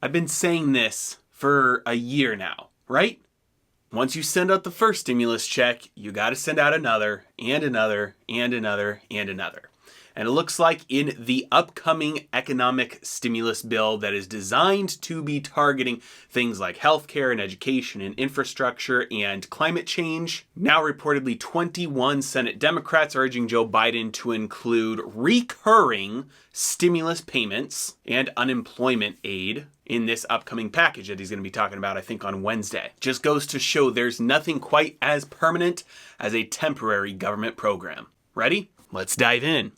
I've been saying this for a year now, right? Once you send out the first stimulus check, you got to send out another, and another, and another, and another. And it looks like in the upcoming economic stimulus bill that is designed to be targeting things like healthcare and education and infrastructure and climate change, now reportedly 21 Senate Democrats are urging Joe Biden to include recurring stimulus payments and unemployment aid in this upcoming package that he's going to be talking about, I think, on Wednesday. Just goes to show there's nothing quite as permanent as a temporary government program. Ready? Let's dive in.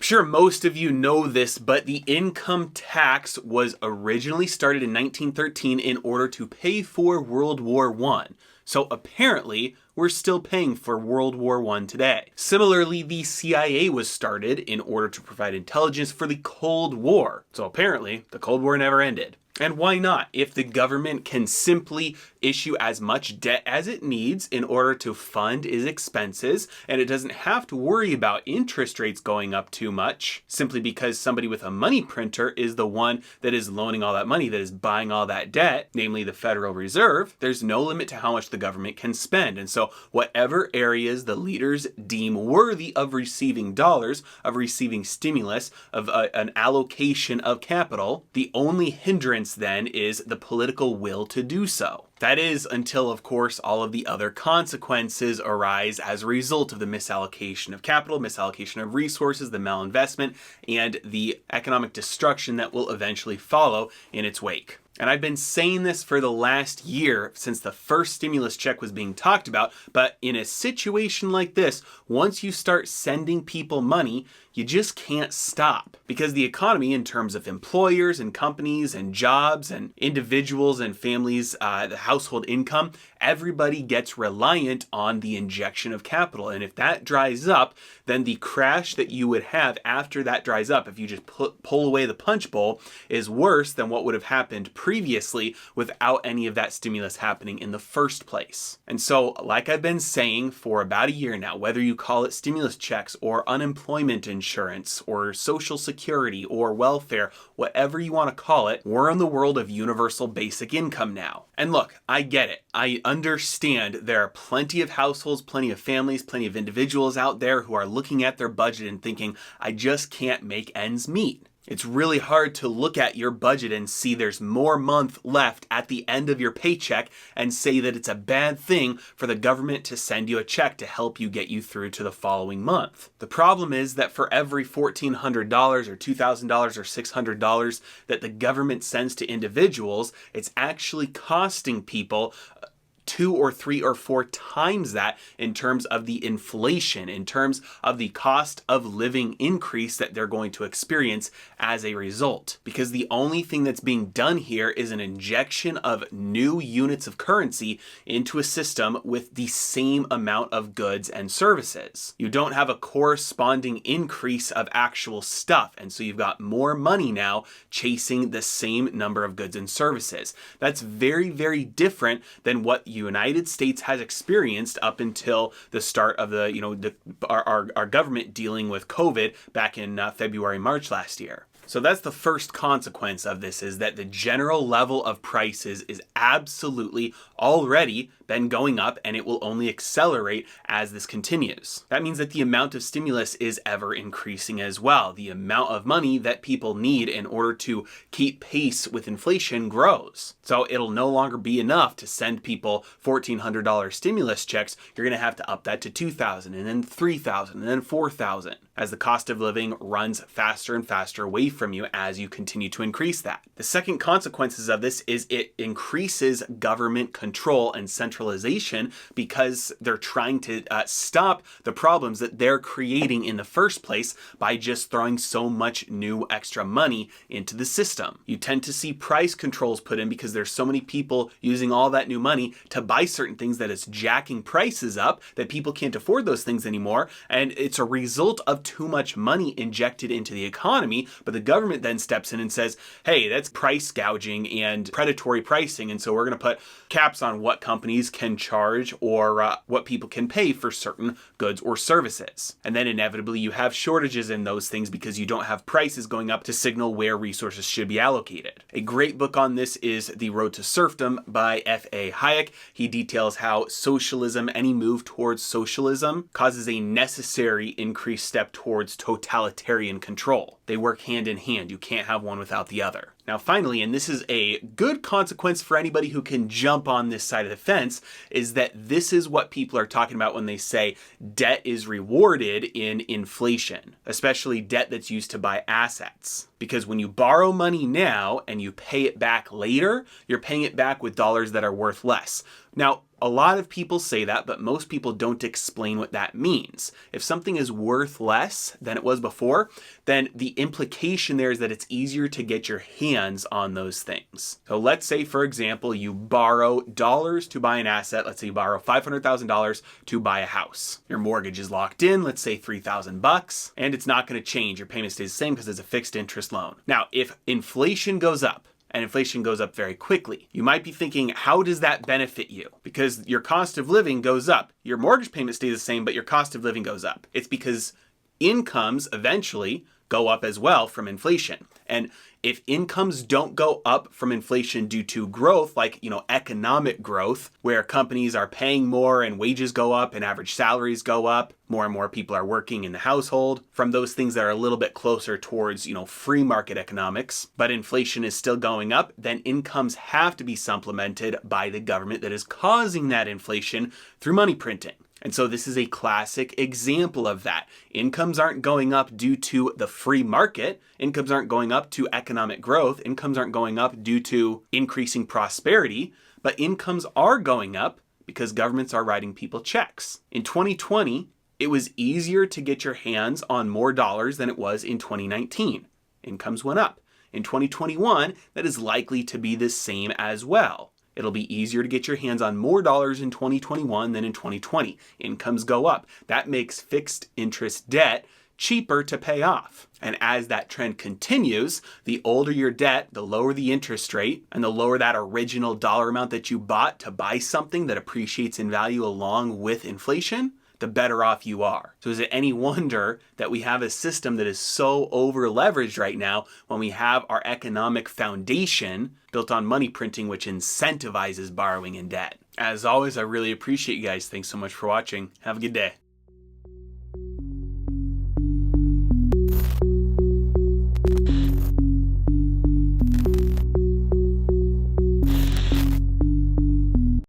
Sure, most of you know this, but the income tax was originally started in 1913 in order to pay for World War I. So apparently, we're still paying for World War I today. Similarly, the CIA was started in order to provide intelligence for the Cold War. So apparently, the Cold War never ended. And why not? If the government can simply issue as much debt as it needs in order to fund its expenses, and it doesn't have to worry about interest rates going up too much, simply because somebody with a money printer is the one that is loaning all that money, that is buying all that debt, namely the Federal Reserve, there's no limit to how much the government can spend. And so whatever areas the leaders deem worthy of receiving dollars, of receiving stimulus, of an allocation of capital, the only hindrance then is the political will to do so. That is until, of course, all of the other consequences arise as a result of the misallocation of capital, misallocation of resources, the malinvestment, and the economic destruction that will eventually follow in its wake. And I've been saying this for the last year since the first stimulus check was being talked about, but in a situation like this, once you start sending people money, you just can't stop. Because the economy, in terms of employers and companies and jobs and individuals and families, the household income, everybody gets reliant on the injection of capital. And if that dries up, then the crash that you would have after that dries up, if you just pull away the punch bowl, is worse than what would have happened previously without any of that stimulus happening in the first place. And so, like I've been saying for about a year now, whether you call it stimulus checks or unemployment insurance or social security or welfare, whatever you want to call it, we're in the world of universal basic income now. And look, I get it. I understand there are plenty of households, plenty of families, plenty of individuals out there who are looking at their budget and thinking, I just can't make ends meet. It's really hard to look at your budget and see there's more month left at the end of your paycheck and say that it's a bad thing for the government to send you a check to help you get you through to the following month. The problem is that for every $1,400 or $2,000 or $600 that the government sends to individuals, it's actually costing people 2 or 3 or 4 times that in terms of the inflation, in terms of the cost of living increase that they're going to experience as a result. Because the only thing that's being done here is an injection of new units of currency into a system with the same amount of goods and services. You don't have a corresponding increase of actual stuff, and so you've got more money now chasing the same number of goods and services. That's very, very different than what United States has experienced up until the start of our government dealing with COVID back in February, March last year. So that's the first consequence of this, is that the general level of prices is absolutely already been going up, and it will only accelerate as this continues. That means that the amount of stimulus is ever increasing as well. The amount of money that people need in order to keep pace with inflation grows. So it'll no longer be enough to send people $1,400 stimulus checks. You're going to have to up that to $2,000 and then $3,000 and then $4,000 as the cost of living runs faster and faster away from you as you continue to increase that. The second consequences of this is it increases government control and centralization because they're trying to stop the problems that they're creating in the first place by just throwing so much new extra money into the system. You tend to see price controls put in because there's so many people using all that new money to buy certain things that it's jacking prices up, that people can't afford those things anymore, and it's a result of too much money injected into the economy. But the government then steps in and says, hey, that's price gouging and predatory pricing, and so we're going to put caps on what companies companies can charge or what people can pay for certain goods or services. And then inevitably you have shortages in those things because you don't have prices going up to signal where resources should be allocated. A great book on this is The Road to Serfdom by F.A. Hayek. He details how socialism, any move towards socialism, causes a necessary increased step towards totalitarian control. They work hand in hand. You can't have one without the other. Now finally, and this is a good consequence for anybody who can jump on this side of the fence, is that this is what people are talking about when they say debt is rewarded in inflation, especially debt that's used to buy assets. Because when you borrow money now and you pay it back later, you're paying it back with dollars that are worth less. Now, a lot of people say that, but most people don't explain what that means. If something is worth less than it was before, then the implication there is that it's easier to get your hands on those things. So let's say, for example, you borrow dollars to buy an asset. Let's say you borrow $500,000 to buy a house. Your mortgage is locked in, let's say $3,000, and it's not going to change. Your payment stays the same because it's a fixed interest loan. Now, if inflation goes up, and inflation goes up very quickly, you might be thinking, how does that benefit you? Because your cost of living goes up. Your mortgage payment stays the same, but your cost of living goes up. It's because incomes eventually go up as well from inflation. And if incomes don't go up from inflation due to growth, like, economic growth, where companies are paying more and wages go up and average salaries go up, more and more people are working in the household, from those things that are a little bit closer towards, free market economics, but inflation is still going up, then incomes have to be supplemented by the government that is causing that inflation through money printing. And so this is a classic example of that. Incomes aren't going up due to the free market. Incomes aren't going up to economic growth. Incomes aren't going up due to increasing prosperity, but incomes are going up because governments are writing people checks. In 2020, it was easier to get your hands on more dollars than it was in 2019. Incomes went up. In 2021, that is likely to be the same as well. It'll be easier to get your hands on more dollars in 2021 than in 2020. Incomes go up. That makes fixed interest debt cheaper to pay off. And as that trend continues, the older your debt, the lower the interest rate, and the lower that original dollar amount that you bought to buy something that appreciates in value along with inflation, the better off you are. So is it any wonder that we have a system that is so over leveraged right now when we have our economic foundation built on money printing, which incentivizes borrowing and debt? As always, I really appreciate you guys. Thanks so much for watching. Have a good day.